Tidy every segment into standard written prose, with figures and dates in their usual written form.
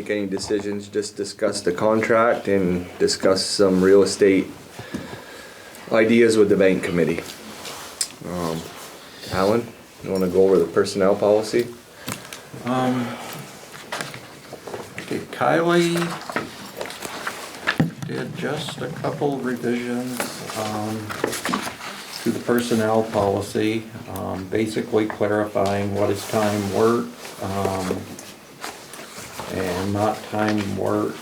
make any decisions, just discuss the contract and discuss some real estate ideas with the bank committee. Alan, you wanna go over the personnel policy? Okay, Kylie did just a couple revisions to the personnel policy, basically clarifying what is time worked and not time worked.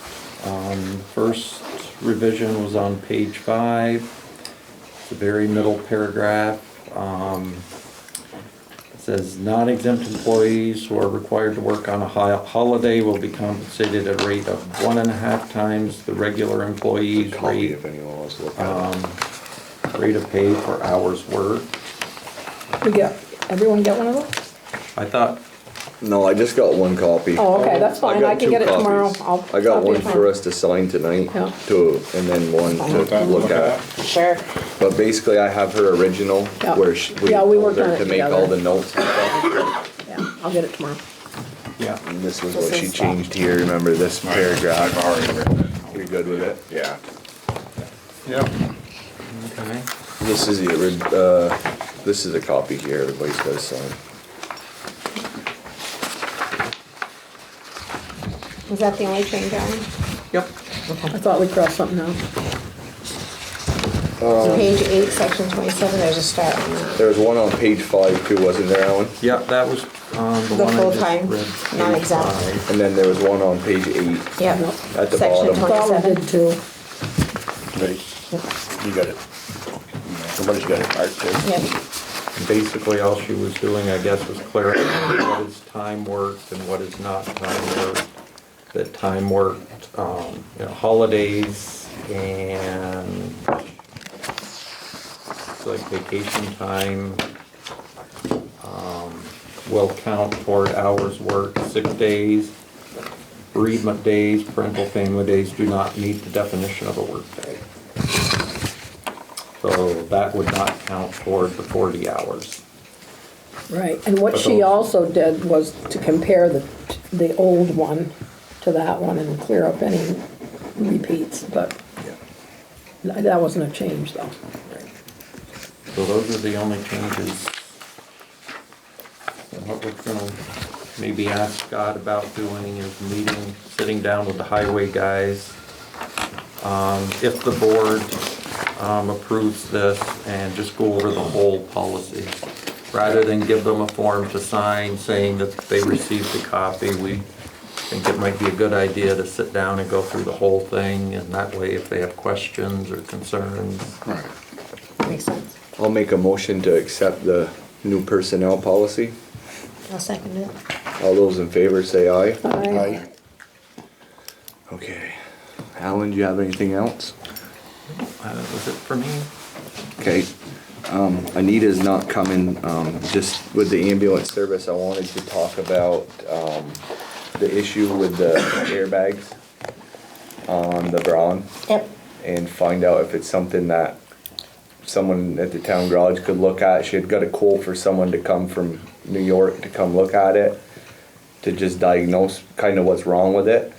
First revision was on page 5. It's the very middle paragraph. It says non-exempt employees who are required to work on a holiday will be compensated at a rate of 1.5 times the regular employee's rate. If anyone wants to look at it. Rate of pay for hours worked. Everyone get one of those? I thought, No, I just got one copy. Oh, okay, that's fine, got I can two get it tomorrow. copies. I got one for us to sign tonight, Yeah. and then one to look at. Sure. But basically, I have her original, Yeah. where Yeah, we told worked her on it to make all together. the notes and stuff. Yeah, I'll get it tomorrow. yeah, And this was This what she is changed here, remember this paragraph? I've already written it. You're good with it? Yeah. Yep. okay. This is this is a copy here, everybody's gotta sign. Was that the only change, Alan? Yep. I thought we crossed something out. Page 8, section 27, there's a start on that. There was one on page 5 too, wasn't there, Alan? Yep, that was the The one I full-time, just read. page non-exempt. 5. And then there was one on page 8. Yep, At the section bottom. Thought we 27. did too. Ready? You got it. Somebody's got it, Art, too. Yep, Basically, all she was doing, I guess, was clarifying what is time worked and what is not time worked. That time worked, holidays and it's like vacation time will count toward hours worked. Sick days, bereavement days, parental family days do not meet the definition of a work day. So that would not count toward the 40 hours. Right, and what But she those- also did was to compare the old one to that one and clear up any repeats, but that wasn't a change though. So those are the only changes. And what we're gonna maybe ask Scott about doing is sitting down with the highway guys. If the board approves this and just go over the whole policy. Rather than give them a form to sign saying that they received a copy, we think it might be a good idea to sit down and go through the whole thing, and that way if they have questions or concerns. Right. makes sense. I'll make a motion to accept the new personnel policy. I'll second it. All those in favor say aye. Aye. Okay. Alan, do you have anything else? Was it for me? Okay. Anita's not coming, just with the ambulance service, I wanted to talk about, the issue with the airbags on the Braun Yep, and find out if it's something that someone at the town garage could look at. She had got a quote for someone to come from New York to come look at it, to just diagnose kind of what's wrong with it.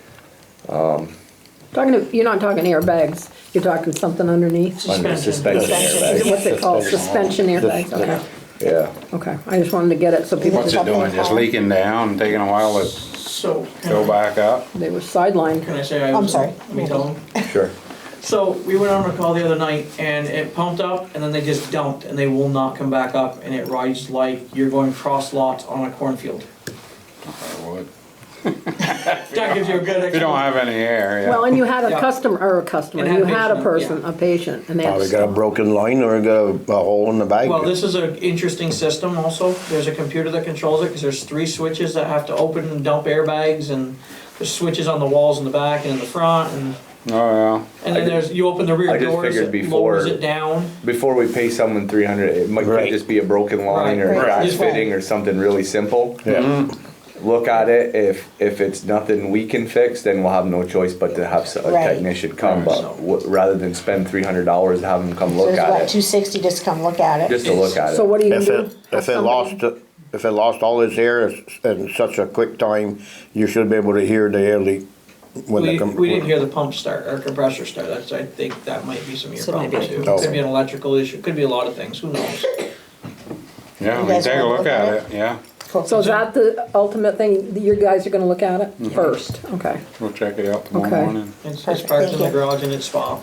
You're not talking airbags, you're talking something underneath? Under suspension airbags. What's it called, suspension airbags, okay, Yeah. okay, I just wanted to get it so people. What's it doing? Just leaking down and taking a while to So, go back up? They were sidelined. can I say I I'm was? sorry. Let me tell them. Sure. So, we went on a call the other night and it pumped up and then they just dumped and they will not come back up and it rides like you're going cross lots on a cornfield. I would. That gives you a good If you don't explanation. have any air, yeah. Well, and you had a Yeah. customer, And had you a had a patient, person, yeah. a patient, and they had. Probably got a broken line or got a hole in the bag. Well, this is an interesting system also. There's a computer that controls it because there's 3 switches that have to open and dump airbags and there's switches on the walls in the back and in the front and Oh, then you open the rear I just doors, figured it lowers before- it down. Before we pay someone 300, it might Right. just be a broken line or Right, a right. crash Just fitting or something really simple. Yeah. Look at it, if it's nothing we can fix, then we'll have no choice but to have a Right. technician come, Right. but rather than spend $300 to have them come so look it's at what, it, $260 just come look at it? just to look at So it. what do you If do? it, if it lost, if it lost all its air in such a quick time, you should be able to hear the air leak when it comes. We didn't hear the pump start, or compressor start, that's, I think that might be some of your So it might problems be- too. Could be an electrical issue, could be a lot of things, who knows? Yeah, You we guys take a wanna look at it, yeah. Cool. So is that the ultimate thing, you guys are gonna look at it first? Okay. We'll check it out tomorrow Okay. morning. It's Perfect, parked in thank the you. garage in its spot.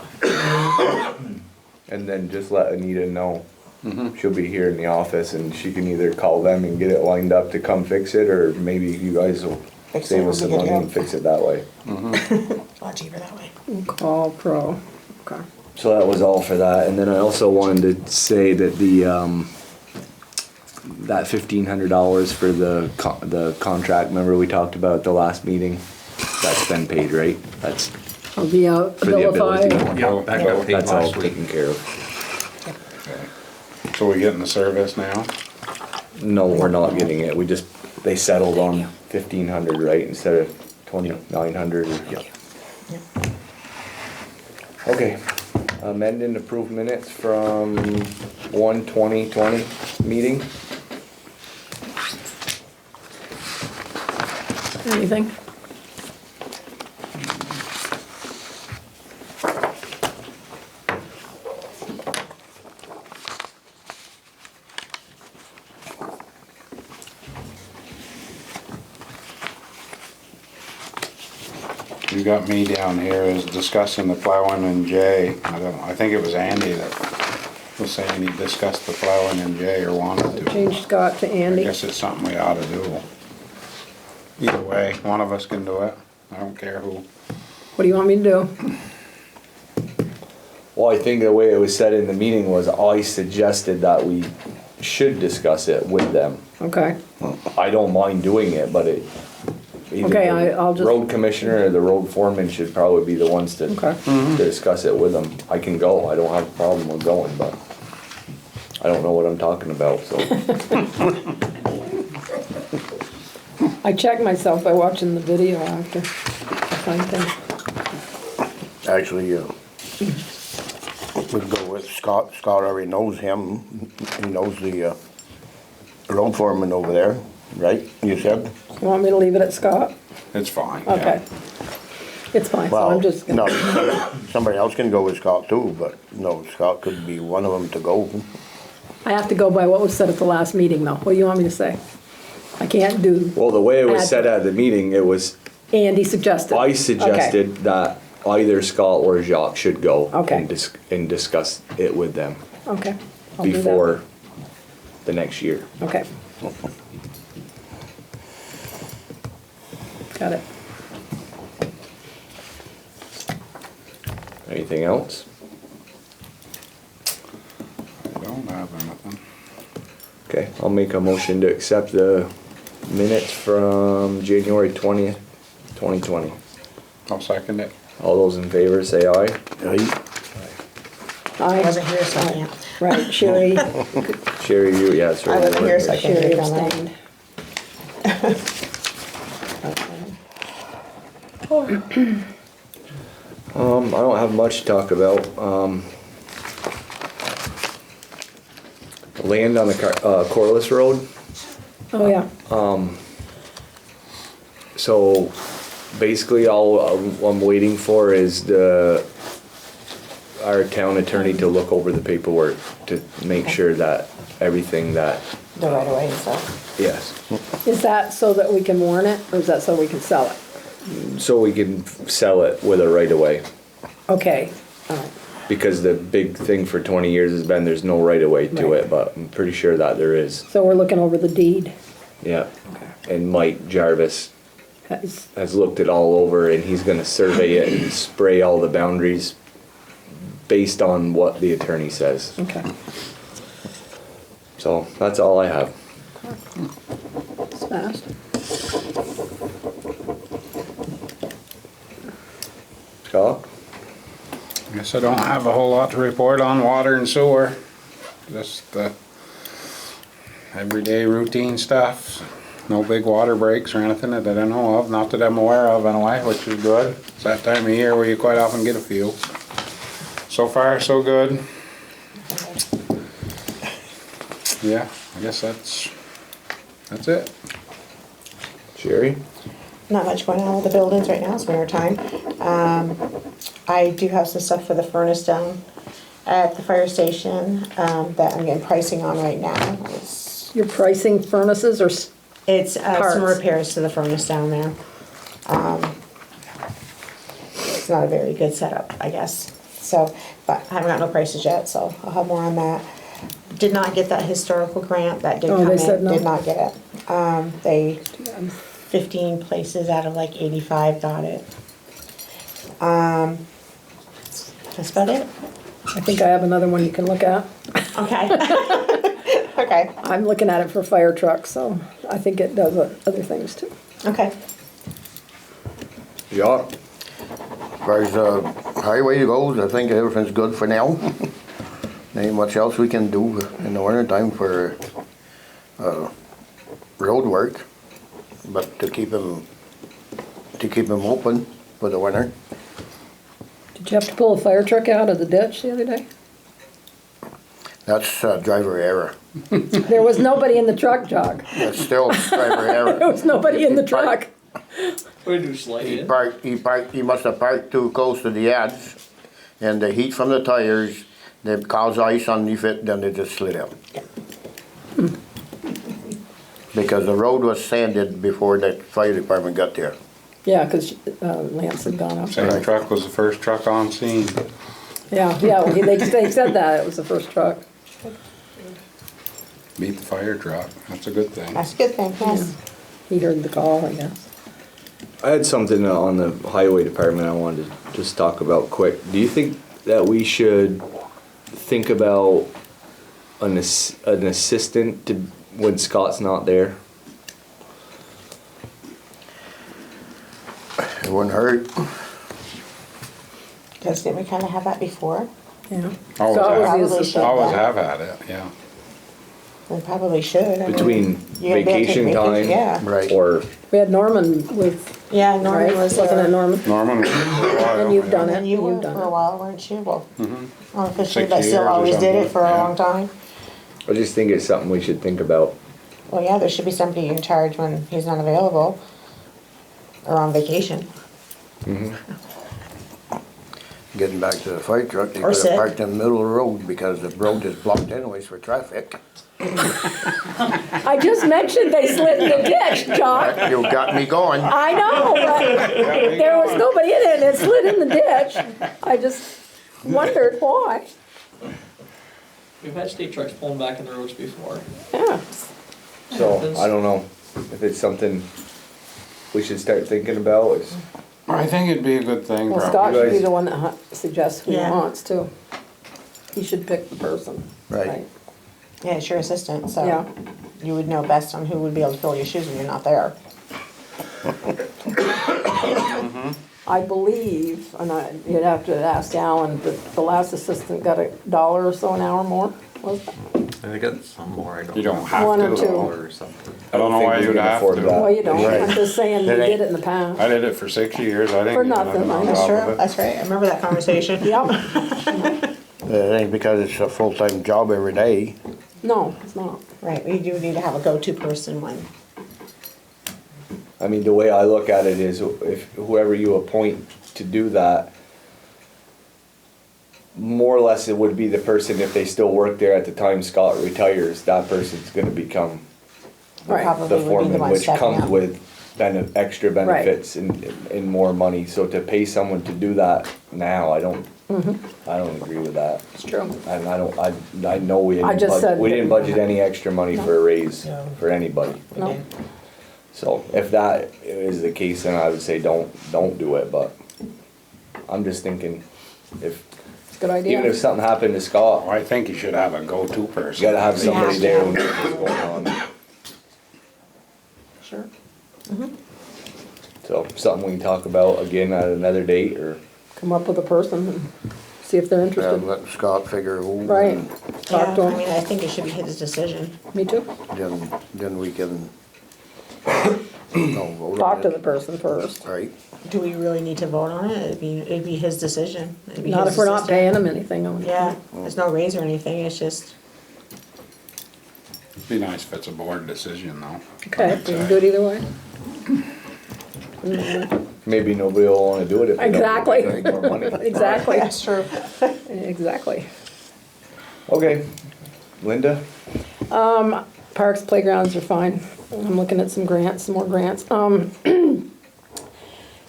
And then just let Anita know. She'll be here in the office and she can either call them and get it lined up to come fix it, or maybe you guys will Fix it, save we'll us some get it money out. and fix it that way. A lot cheaper that way. Call Pro, okay. So that was all for that, and then I also wanted to say that the, that $1,500 for the contract, remember we talked about at the last meeting? That's been paid, right? That's I'll be out, for the ability. Abilify. Yeah, that got paid That's all last week. taken care of. So we getting the service now? No, we're not getting it, we just, they settled on 1,500, right, instead of 2,900. Okay, amend and approve minutes from 1/20/20 meeting. Anything? You got me down here as discussing the plowing in J. I think it was Andy that was saying he discussed the plowing in J or wanted to. Change Scott to I Andy. guess it's something we ought to do. Either way, one of us can do it. I don't care who. What do you want me to do? Well, I think the way it was said in the meeting was I suggested that we should discuss it with them. Okay, I don't mind doing it, but it. either Okay, the I'll just- Road commissioner or the road foreman should probably be the ones to Okay. to discuss it with them. I can go, I don't have a problem with going, but I don't know what I'm talking about, so. I check myself by watching the video after. I find things. Actually, we'd go with Scott. Scott already knows him. He knows the road foreman over there, right? You said? You want me to leave it at Scott? It's fine, yeah. Okay. It's fine, so Well, I'm just no, gonna, somebody else can go with Scott too, but no, Scott could be one of them to go. I have to go by what was said at the last meeting though. What do you want me to say? I can't do, Well, the way it was said at the meeting, it was, Andy suggested. I suggested that either Scott or Jacques should go. Okay. And discuss it with them Okay. I'll do that. before the next year. Okay. Got it. Anything else? I don't have anything. Okay, I'll make a motion to accept the minutes from January 20th, 2020. I'll second it. All those in favor say aye. I wasn't here, so I can't. Right, Sherry, Sherry, you, yeah, that's right. I wasn't here, so I can't Sherry vote on that. abstained. I don't have much to talk about. Land on the Corliss Road. Oh, yeah. So basically all I'm waiting for is our town attorney to look over the paperwork to make sure that everything that, The right of way and stuff. yes. Is that so that we can warn it, or is that so we can sell it? So we can sell it with a right of way. Okay, all right. Because the big thing for 20 years has been there's no right of way to Right. it, but I'm pretty sure that there is. So we're looking over the deed. Yeah. And Mike Jarvis Has- has looked it all over and he's gonna survey it and spray all the boundaries based on what the attorney says. Okay. So that's all I have. It's fast. Scott? Guess I don't have a whole lot to report on water and sewer. Just the everyday routine stuff. No big water breaks or anything that I know of, not that I'm aware of anyway, which is good. It's that time of year where you quite often get a few. So far, so good. Yeah, I guess that's That's it. Sherry? Not much going on with the buildings right now, it's winter time. I do have some stuff for the furnace down at the fire station, that I'm getting pricing on right now. You're pricing furnaces or, It's some Parts. repairs to the furnace down there. It's not a very good setup, I guess. So, but I haven't got no prices yet, so I'll have more on that. Did not get that historical grant, that did Oh, come they in, said no? did not get it. They, 15 places out of like 85 got it. That's about it. I think I have another one you can look at. Okay. Okay, I'm looking at it for fire trucks, so I think it does other things too. okay. Yeah. As far as highway goes, I think everything's good for now. There ain't much else we can do in the winter time for road work, but to keep them open for the winter. Did you have to pull a fire truck out of the ditch the other day? That's driver error. There was nobody in the truck, Jock. That's still driver error. There was nobody in the truck. We do slide He in. he must have parked too close to the ads, and the heat from the tires, they cause ice underneath it, then they just slid out. Because the road was sanded before the fire department got there. Yeah, because Lance had gone up. Same truck was the first truck on scene. Yeah, they said that, it was the first truck. Beat the fire truck. That's a good thing. That's a good thing, yes. He heard the call, I guess. I had something on the highway department I wanted to just talk about quick. Do you think that we should think about an assistant to when Scott's not there? It wouldn't hurt. Because didn't we kind of have that before? Yeah. Always Scott was the have, assistant. always have had it, yeah. We probably should. I mean, Between you're gonna be able to take vacation time Yeah, Right. or We had Norman with, yeah, Norman right, was wasn't it there. Norman? Norman. And you've done it, And you were you've done for a it. while, weren't you? Well, unofficially, 6 but still years or always did it something, for a yeah. long time. I just think it's something we should think about. Well, yeah, there should be somebody in charge when he's not available or on vacation. Getting back to the fire truck, they Or could sick. have parked in the middle of the road because the road is blocked anyways for traffic. I just mentioned they slid in the ditch, Jock. You got me going. I know, but there was nobody in it, and it slid in the ditch. I just wondered why. We've had state trucks pulling back in the roads before. Yeah. So I don't know if it's something we should start thinking about. I think it'd be a good thing, Well, Scott probably. should be the one that suggests who he Yeah. wants to. He should pick the person. Right. Yeah, it's your assistant, Yeah. so you would know best on who would be able to fill your shoes when you're not there. I believe, and you'd have to ask Alan, but the last assistant got $1 or so an hour more, was it? I think it's some more, I don't know. You don't have One or to. two. Or something. I don't know think why we you'd can have afford to. that. Well, you don't, Right. I'm just saying, you That ain't- did it in the past. I did it for 6 years. I didn't For get nothing, nothing I on know. That's top true, of it. that's right, I remember that conversation. Yep, It ain't because it's a full-time job every day. no, it's not. Right, we do need to have a go-to person when, I mean, the way I look at it is if whoever you appoint to do that, more or less it would be the person, if they still work there at the time Scott retires, that person's gonna become Right. probably the would be the foreman, one which stepping comes up. with extra benefits and more money. So to pay someone to do that now, I don't agree with that. It's true. And I know we I didn't just said- we didn't budget any extra money for a raise No. for anybody. No, So if that is the case, then I would say don't do it, but I'm just thinking if, it's a good even idea. if something happened to Scott, Well, I think you should have a go-to person. you gotta have somebody to. there who knows what's going on. Sure. So something we can talk about again at another date or. Come up with a person and see if they're Yeah, interested. let Scott figure who. Right. and Talk to Yeah, I mean, him. I think it should be his decision. Me too. Then we can. vote on Talk to it. the person first. Right. Do we really need to vote on it? It'd be his decision. It'd be Not his if we're not assistant. paying him anything on it. Yeah, there's no raise or anything, it's just, Be nice if it's a board decision though. Okay, we can do it either way. Maybe nobody will wanna do it if they Exactly. don't make more money. Exactly, That's true. exactly. Okay, Linda? Parks, playgrounds are fine. I'm looking at some grants, some more grants.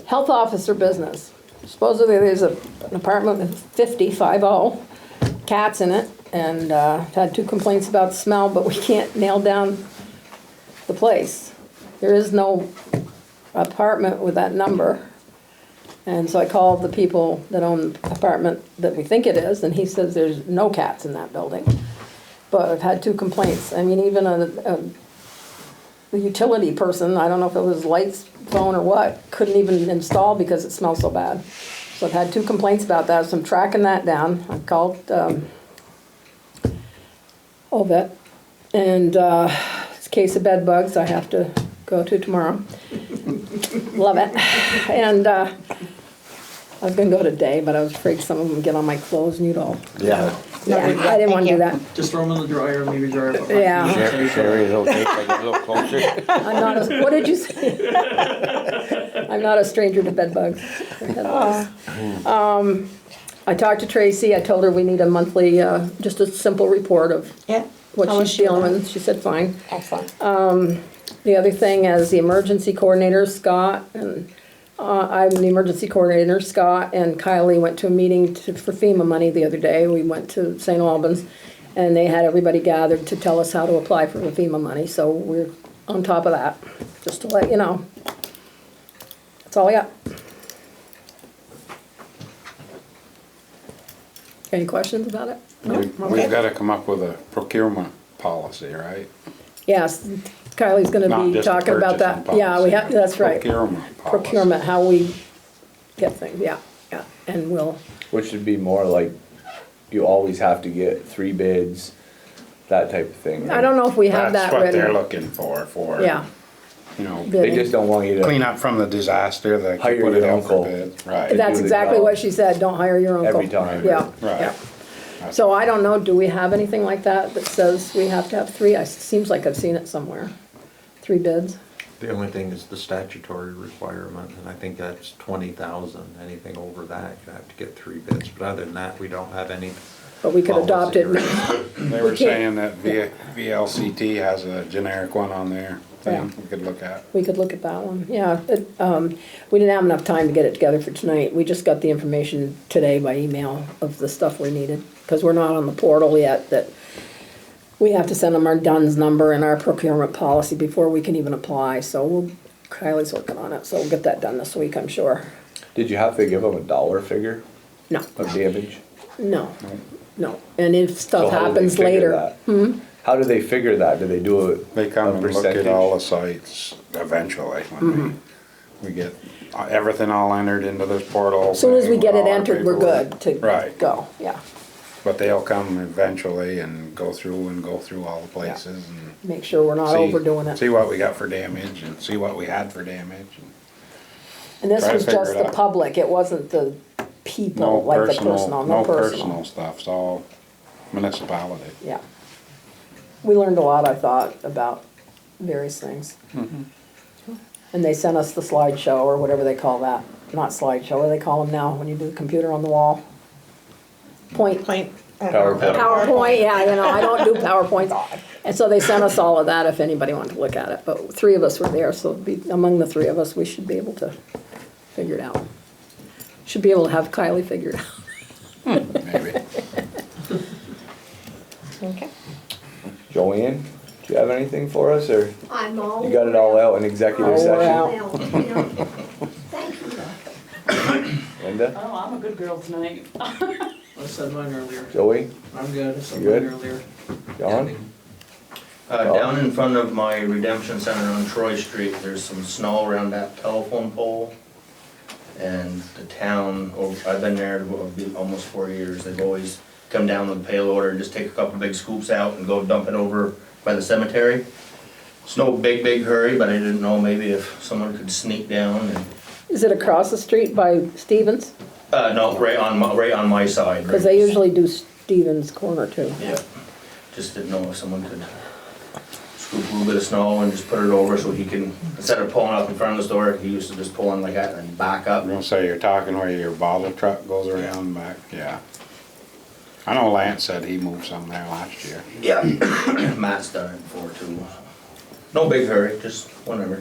Health officer business. Supposedly there's an apartment with 50 cats in it, and had 2 complaints about the smell, but we can't nail down the place. There is no apartment with that number. And so I called the people that own the apartment that we think it is, and he says there's no cats in that building. But I've had 2 complaints. I mean, even a utility person, I don't know if it was lights, phone, or what, couldn't even install because it smells so bad. So I've had 2 complaints about that, so I'm tracking that down. I called OVET, and it's a case of bed bugs I have to go to tomorrow. Love it. And I was gonna go today, but I was afraid some of them get on my clothes and you'd all. Yeah. Yeah, I didn't want to do that. Just throw them in the dryer and leave your dryer. Yeah. Sherry is okay, if I get a little closer. I'm not a, what did you say? I'm not a stranger to bed bugs. I talked to Tracy, I told her we need a monthly, just a simple report of Yeah. what How she's much do you dealing want? with. She said, fine. Excellent. The other thing is the emergency coordinator, Scott, and I'm the emergency coordinator, Scott, and Kylie went to a meeting for FEMA money the other day. We went to St. Albans, and they had everybody gathered to tell us how to apply for the FEMA money, so we're on top of that, just to let you know. That's all I got. Any questions about it? No? We've Okay. gotta come up with a procurement policy, right? Yes, Kylie's gonna Not be just a talking about that. purchasing Yeah, we have, policy, that's right. Procurement policy. Procurement, how we get things, yeah, and we'll, Which should be more like, you always have to get 3 bids, that type of thing. I don't know if we have that That's what they're written. looking for, Yeah. you know, They just don't want you to clean up from the disaster, they Hire can put your it out for uncle. bid, right? That's do the exactly job. what she said, don't hire your uncle. every time. Yeah, Right. yeah. So I don't know, do we have anything like that that says we have to have 3? It seems like I've seen it somewhere. 3 bids. The only thing is the statutory requirement, and I think that's 20,000. Anything over that, you have to get 3 bids. But other than that, we don't have any. But we could adopt it. policy They were We can't- saying that VLCT has a generic one on there, Yeah. thing we could look at. We could look at that one, yeah. We didn't have enough time to get it together for tonight. We just got the information today by email of the stuff we needed. Because we're not on the portal yet, that we have to send them our DUNS number and our procurement policy before we can even apply. So Kylie's working on it, so we'll get that done this week, I'm sure. Did you have to give them a dollar figure No, of damage? no, no. And if So stuff how do they happens figure later. that? How do they figure that? Do they do it? They come a and look percentage? at all the sites eventually, when we get everything all entered into this portal. As soon as we thing, get it all our entered, we're paperwork. good to Right. go, yeah. But they'll come eventually and go through all the places and Make sure we're not see, overdoing it. see what we got for damage and see what we had for damage. And this try to was just figure it the out. public, it wasn't the people, No like the personal, personal, no no personal personal. stuff, it's all municipality. Yeah. We learned a lot, I thought, about various things. And they sent us the slideshow, or whatever they call that. Not slideshow, what do they call them now, when you do the computer on the wall? Point. Point. PowerPoint. PowerPoint, yeah, you know, I don't do PowerPoints. And so they sent us all of that if anybody wanted to look at it. But 3 of us were there, so among the 3 of us, we should be able to figure it out. Should be able to have Kylie figure it out. Maybe. Okay. Joanne, do you have anything for us, or I'm all. you got it all out in executive Oh, session? wow. Well, you know, thank you. Linda, Oh, I'm a good girl tonight. I said mine earlier. Joey, I'm good, I said You mine good? earlier. John? Down in front of my redemption center on Troy Street, there's some snow around that telephone pole. And the town, I've been there almost 4 years, they've always come down with a pail order and just take a couple big scoops out and go dump it over by the cemetery. It's no big hurry, but I didn't know maybe if someone could sneak down and, Is it across the street by Stevens? no, right on my side. Because they usually do Stevens Corner too. Yeah, just didn't know if someone could scoop a little bit of snow and just put it over so he can, instead of pulling up in front of the store, he used to just pull in like that and then back up. I'm gonna say you're talking where your bottle truck goes around back, yeah. I know Lance said he moved some there last year. Yeah, Matt's done it before too. No big hurry, just whenever,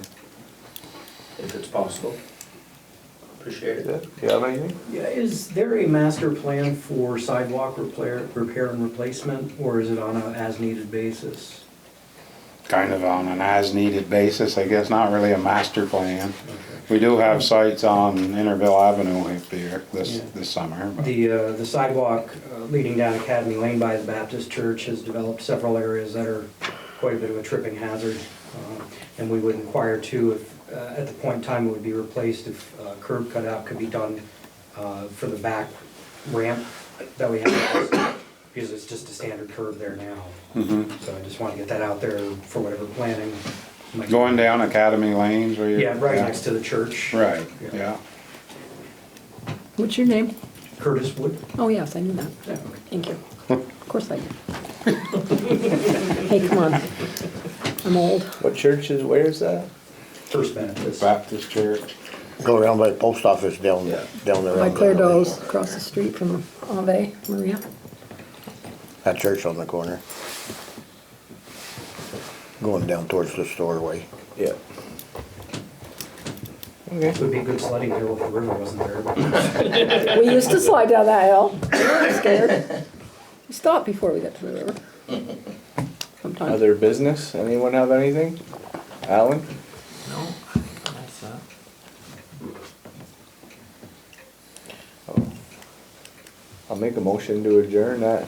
if it's possible. Appreciate it. Do you have anything? Yeah, is there a master plan for sidewalk repair and replacement, or is it on a as-needed basis? Kind of on an as-needed basis, I guess, not really a master plan. We do have sites on Interville Avenue up here this summer. But The sidewalk leading down Academy Lane by the Baptist Church has developed several areas that are quite a bit of a tripping hazard. And we would inquire too if, at the point in time it would be replaced, if curb cutout could be done for the back ramp that we have, because it's just a standard curb there now. So I just want to get that out there for whatever planning. might- Going down Academy Lanes where you're. Yeah, right next to the church. Right, yeah. What's your name? Curtis Wood. Oh, yes, I knew that. Yeah, okay. Thank you. Of course I do. Hey, come on. I'm old. What church is, where is that? First Baptist. Baptist Church. Go around by the post office down there. By Claire Doe's, across the street from Ave Maria. That church on the corner. Going down towards the storeway. Yeah. It would be good sledding hill if the river wasn't there. We used to slide down that hill. I was scared. We stopped before we got to the river. Sometimes. Other business, anyone have anything? Alan? No, that's that. I'll make a motion to adjourn at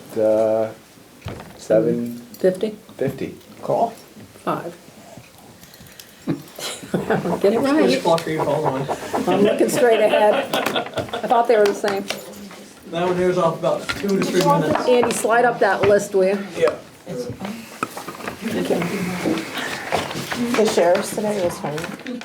7:50. 50? Call. 5. Get it Which right. clock are you following? I'm looking straight ahead. I thought they were the same. That one there's off about 2 to 3 minutes. Andy, slide up that list, will you? Yeah. The sheriff's today was fine.